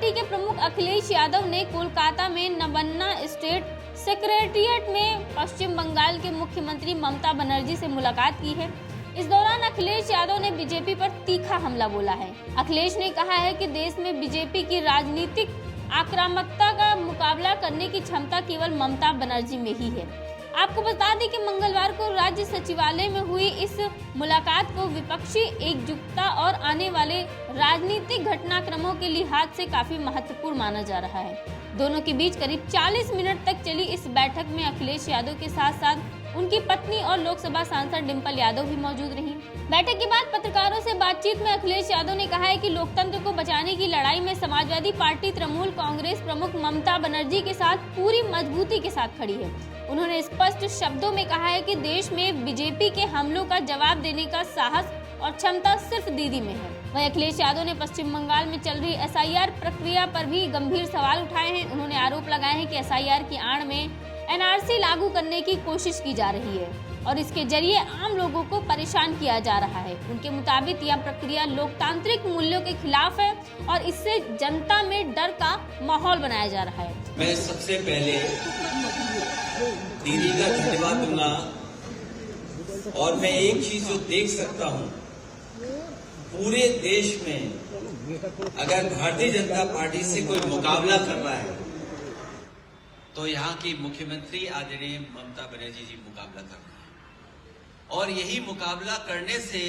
Party के प्रमुख अखिलेश यादव ने कोलकाता में नवन्ना स्टेट सेक्रेटेरिएट में पश्चिम बंगाल के मुख्यमंत्री ममता बनर्जी से मुलाकात की है। इस दौरान अखिलेश यादव ने बीजेपी पर तीखा हमला बोला है। अखिलेश ने कहा है कि देश में बीजेपी की राजनीतिक आक्रामकता का मुकाबला करने की क्षमता केवल ममता बनर्जी में ही है। आपको बता दें कि मंगलवार को राज्य सचिवालय में हुई इस मुलाकात को विपक्षी एकजुटता और आने वाले राजनीतिक घटनाक्रमों के लिहाज से काफी महत्वपूर्ण माना जा रहा है। दोनों के बीच करीब 40 मिनट तक चली इस बैठक में अखिलेश यादव के साथ साथ उनकी पत्नी और लोकसभा सांसद डिंपल यादव भी मौजूद रहीं। बैठक के बाद पत्रकारों से बातचीत में अखिलेश यादव ने कहा है कि लोकतंत्र को बचाने की लड़ाई में समाजवादी पार्टी तृणमूल कांग्रेस प्रमुख ममता बनर्जी के साथ पूरी मजबूती के साथ खड़ी है। उन्होंने स्पष्ट शब्दों में कहा है कि देश में बीजेपी के हमलों का जवाब देने का साहस और क्षमता सिर्फ दीदी में है। वहीं अखिलेश यादव ने पश्चिम बंगाल में चल रही एसआईआर प्रक्रिया पर भी गंभीर सवाल उठाए हैं। उन्होंने आरोप लगाए हैं कि एसआईआर की आड़ में एनआरसी लागू करने की कोशिश की जा रही है और इसके जरिए आम लोगों को परेशान किया जा रहा है। उनके मुताबिक यह प्रक्रिया लोकतांत्रिक मूल्यों के खिलाफ है और इससे जनता में डर का माहौल बनाया जा रहा है। मैं सबसे पहले दीदी का धन्यवाद दूंगा और मैं एक चीज जो देख सकता हूं, पूरे देश में अगर भारतीय जनता पार्टी से कोई मुकाबला कर रहा है तो यहाँ की मुख्यमंत्री आदरणीय ममता बनर्जी जी मुकाबला कर रहे हैं और यही मुकाबला करने से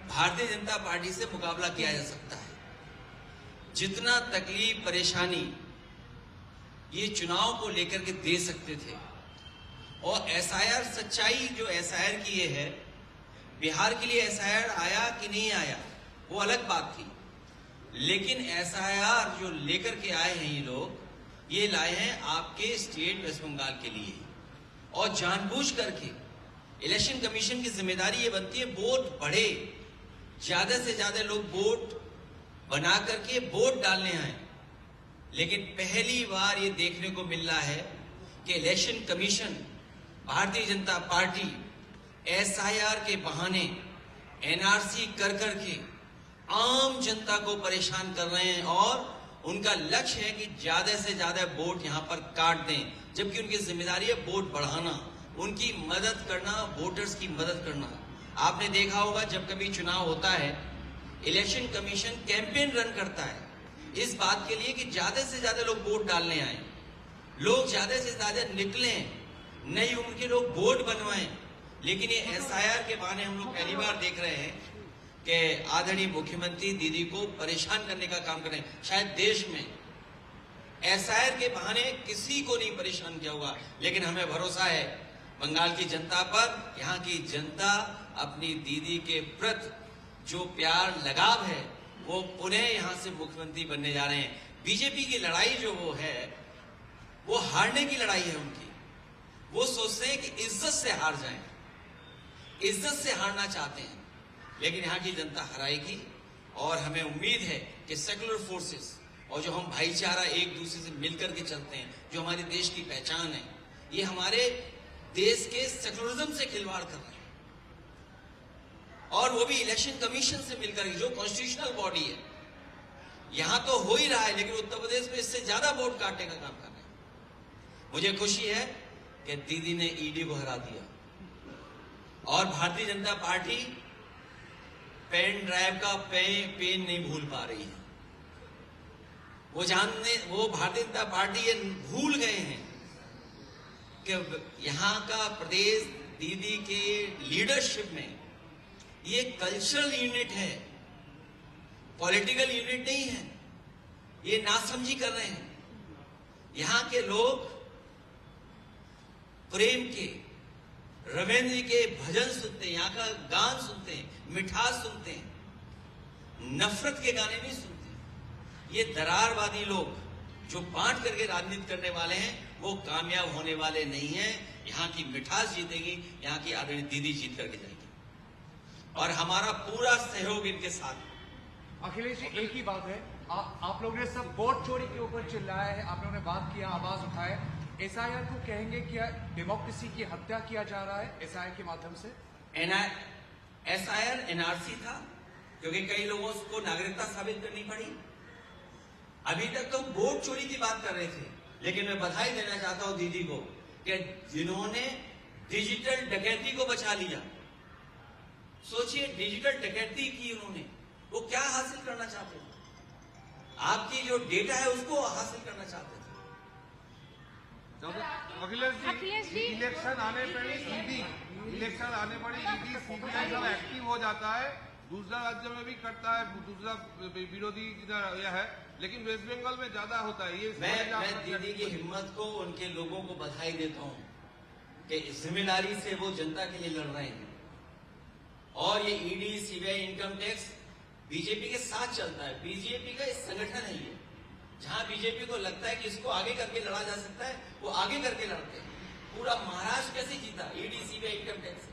भारतीय जनता पार्टी से मुकाबला किया जा सकता है। जितना तकलीफ परेशानी ये चुनाव को लेकर के दे सकते थे और एसआईआर सच्चाई जो एसआईआर की ये है, बिहार के लिए एसआईआर आया कि नहीं आया वो अलग बात थी, लेकिन एसआईआर जो लेकर के आए हैं ये लोग, ये लाए हैं आपके स्टेट वेस्ट बंगाल के लिए और जानबूझ करके इलेक्शन कमीशन की जिम्मेदारी ये बनती है वोट बढ़े, ज्यादा से ज्यादा लोग वोट बना करके वोट डालने आए। लेकिन पहली बार ये देखने को मिल रहा है कि election commission Bharatiya Janata party SIR के बहाने एनआरसी कर करके आम जनता को परेशान कर रहे हैं और उनका लक्ष्य है कि ज्यादा से ज्यादा वोट यहां पर काट दें, जबकि उनकी जिम्मेदारी है वोट बढ़ाना, उनकी मदद करना, वोटर्स की मदद करना। आपने देखा होगा जब कभी चुनाव होता है इलेक्शन कमीशन कैंपेन रन करता है इस बात के लिए कि ज्यादा से ज्यादा लोग वोट डालने आए, लोग ज्यादा से ज्यादा निकलें, नई उम्र के लोग वोट बनवाएं। लेकिन ये एसआईआर के बहाने हम लोग पहली बार देख रहे हैं कि आदरणीय मुख्यमंत्री दीदी को परेशान करने का काम कर रहे हैं। शायद देश में एसआईआर के बहाने किसी को नहीं परेशान किया होगा, लेकिन हमें भरोसा है बंगाल की जनता पर। यहाँ की जनता अपनी दीदी के प्रति जो प्यार लगाव है वो पुनः यहाँ से मुख्यमंत्री बनने जा रहे हैं। बीजेपी की लड़ाई जो वो है वो हारने की लड़ाई है उनकी। वो सोचते हैं कि इज्जत से हार जाएं, इज्जत से हारना चाहते हैं, लेकिन यहाँ की जनता हराएगी और हमें उम्मीद है कि सेकुलर फोर्सेस और जो हम भाईचारा एक दूसरे से मिलकर के चलते हैं, जो हमारे देश की पहचान है, ये हमारे देश के सेकुलरिज्म से खिलवाड़ कर रहे हैं और वो भी इलेक्शन कमीशन से मिलकर जो कॉन्स्टिट्यूशनल बॉडी है। यहां तो हो ही रहा है, लेकिन उत्तर प्रदेश में इससे ज्यादा वोट काटने का काम कर रहे हैं। मुझे खुशी है कि दीदी ने ईडी को हरा दिया और Bharatiya Janata party pen drive का पेन नहीं भूल पा रही है। वो भारतीय जनता पार्टी ये भूल गए हैं कि यहां का प्रदेश दीदी के लीडरशिप में ये कल्चरल यूनिट है, पॉलिटिकल यूनिट नहीं है। ये नासमझी कर रहे हैं। यहां के लोग प्रेम के, रविंद्र जी के भजन सुनते हैं, यहाँ का गान सुनते हैं, मिठास सुनते हैं, नफरत के गाने नहीं सुनते। ये दरारवादी लोग जो बांट करके राजनीति करने वाले हैं वो कामयाब होने वाले नहीं हैं। यहाँ की मिठास जीतेगी, यहाँ की आदरणीय दीदी जीत करके जाएगी और हमारा पूरा सहयोग इनके साथ। अखिलेश जी, एक ही बात है, आप लोगों ने सब वोट चोरी के ऊपर चिल्लाया है, आप लोगों ने बात किया, आवाज उठाए। एसआईआर को कहेंगे क्या डेमोक्रेसी की हत्या किया जा रहा है एसआईआर के माध्यम से? एसआईआर एनआरसी था क्योंकि कई लोगों को नागरिकता साबित करनी पड़ी। अभी तक तो वोट चोरी की बात कर रहे थे, लेकिन मैं बधाई देना चाहता हूं दीदी को कि जिन्होंने डिजिटल डकैती को बचा लिया। सोचिए, डिजिटल डकैती की उन्होंने, वो क्या हासिल करना चाहते थे? आपकी जो डेटा है उसको हासिल करना चाहते थे। अखिलेश जी, इलेक्शन आने पर ईडी सीबीआई सब एक्टिव हो जाता है, दूसरा राज्य में भी करता है, दूसरा विरोधी जिधर यह है, लेकिन वेस्ट बंगाल में ज्यादा होता है। ये मैं दीदी की हिम्मत को, उनके लोगों को बधाई देता हूं कि जिम्मेदारी से वो जनता के लिए लड़ रहे हैं। और ये ED, CBI, income tax BJP के साथ चलता है। बीजेपी का एक संगठन है ये, जहां बीजेपी को लगता है कि इसको आगे करके लड़ा जा सकता है, वो आगे करके लड़ते हैं। पूरा महाराष्ट्र कैसे जीता? ईडी, सीबीआई, इनकम टैक्स से।